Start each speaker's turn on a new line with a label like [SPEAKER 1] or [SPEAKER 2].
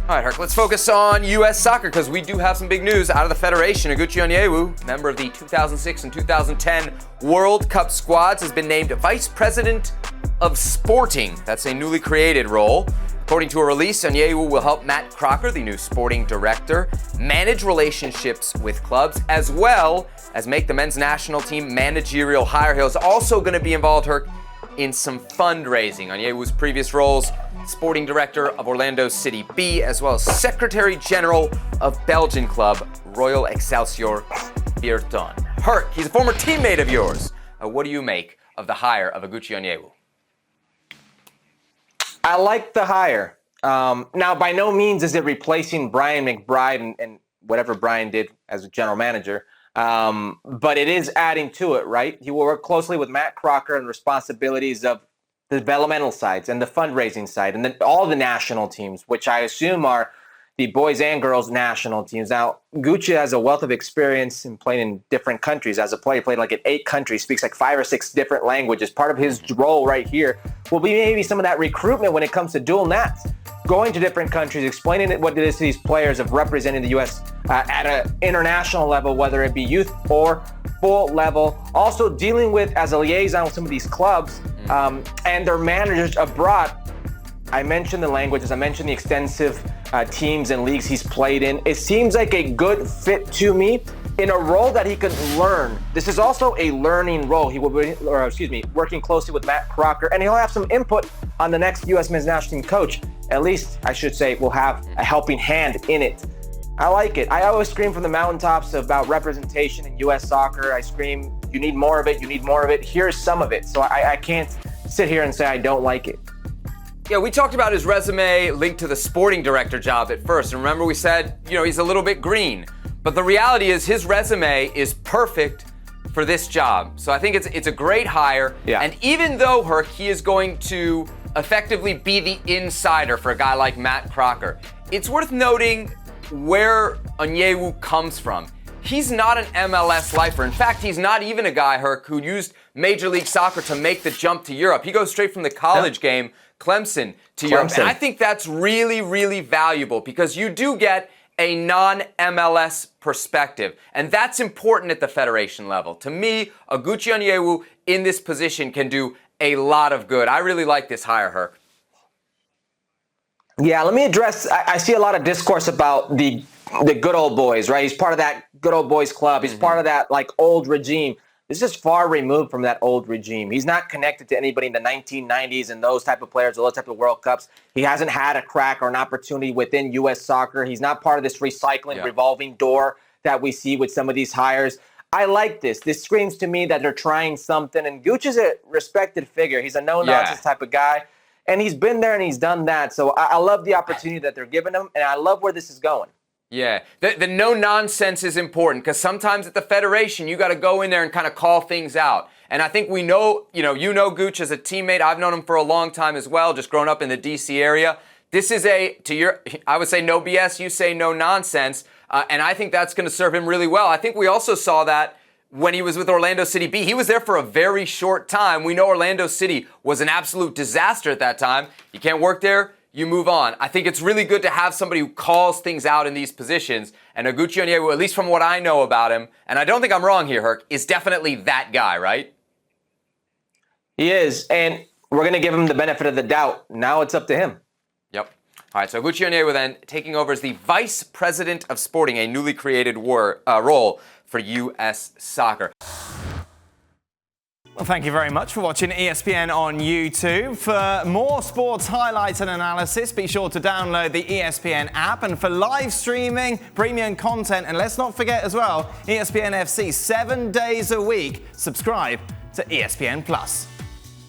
[SPEAKER 1] All right, Herc, let's focus on U.S. soccer because we do have some big news out of the Federation. Oguchi Onyewu, member of the 2006 and 2010 World Cup squads, has been named Vice President of Sporting. That's a newly created role. According to a release, Onyewu will help Matt Crocker, the new sporting director, manage relationships with clubs as well as make the men's national team managerial hire. He's also going to be involved, Herc, in some fundraising. Onyewu's previous roles, sporting director of Orlando City B, as well as secretary general of Belgian club Royal Excelsior Virton. Herc, he's a former teammate of yours. What do you make of the hire of Oguchi Onyewu?
[SPEAKER 2] I like the hire. Now, by no means is it replacing Brian McBride and whatever Brian did as a general manager. But it is adding to it, right? He will work closely with Matt Crocker and responsibilities of the developmental sides and the fundraising side and then all the national teams, which I assume are the boys and girls national teams. Now, Gucci has a wealth of experience in playing in different countries. As a player, he played like in 8 countries, speaks like 5 or 6 different languages. Part of his role right here will be maybe some of that recruitment when it comes to dual nats. Going to different countries, explaining what it is to these players of representing the U.S. At an international level, whether it be youth or full level. Also dealing with, as a liaison with some of these clubs and their managers abroad. I mentioned the languages, I mentioned the extensive teams and leagues he's played in. It seems like a good fit to me in a role that he could learn. This is also a learning role. He will be, working closely with Matt Crocker, and he'll have some input on the next U.S. men's national team coach. At least, I should say, will have a helping hand in it. I like it. I always scream from the mountaintops about representation in U.S. soccer. I scream, you need more of it, you need more of it. Here's some of it. So I can't sit here and say I don't like it.
[SPEAKER 1] Yeah, we talked about his resume linked to the sporting director job at first. And remember we said, he's a little bit green. But the reality is his resume is perfect for this job. So I think it's a great hire. Yeah. And even though, Herc, he is going to effectively be the insider for a guy like Matt Crocker, it's worth noting where Onyewu comes from. He's not an MLS lifer. In fact, he's not even a guy, Herc, who used Major League Soccer to make the jump to Europe. He goes straight from the college game, Clemson, to Europe. And I think that's really, really valuable because you do get a non-MLS perspective. And that's important at the federation level. To me, Oguchi Onyewu in this position can do a lot of good. I really like this hire, Herc.
[SPEAKER 2] Yeah, let me address, I see a lot of discourse about the good old boys, right? He's part of that good old boys club. He's part of that old regime. This is far removed from that old regime. He's not connected to anybody in the 1990s and those type of players or those type of World Cups. He hasn't had a crack or an opportunity within U.S. soccer. He's not part of this recycling revolving door that we see with some of these hires. I like this. This screams to me that they're trying something. And Gooch is a respected figure. He's a no-nonsense type of guy. And he's been there and he's done that. So I love the opportunity that they're giving him, and I love where this is going.
[SPEAKER 1] Yeah, the no-nonsense is important because sometimes at the Federation, you got to go in there and kind of call things out. And I think we know, you know Gooch as a teammate. I've known him for a long time as well, just growing up in the D.C. area. This is I would say no BS, you say no nonsense. And I think that's going to serve him really well. I think we also saw that when he was with Orlando City B. He was there for a very short time. We know Orlando City was an absolute disaster at that time. You can't work there, you move on. I think it's really good to have somebody who calls things out in these positions. And Oguchi Onyewu, at least from what I know about him, and I don't think I'm wrong here, Herc, is definitely that guy, right?
[SPEAKER 2] He is, and we're going to give him the benefit of the doubt. Now it's up to him.
[SPEAKER 1] Yep. All right, so Oguchi Onyewu then taking over as the Vice President of Sporting, a newly created role for U.S. Soccer.
[SPEAKER 3] Well, thank you very much for watching ESPN on YouTube. For more sports highlights and analysis, be sure to download the ESPN app. And for live streaming, premium content, and let's not forget as well, ESPN FC 7 days a week. Subscribe to ESPN+.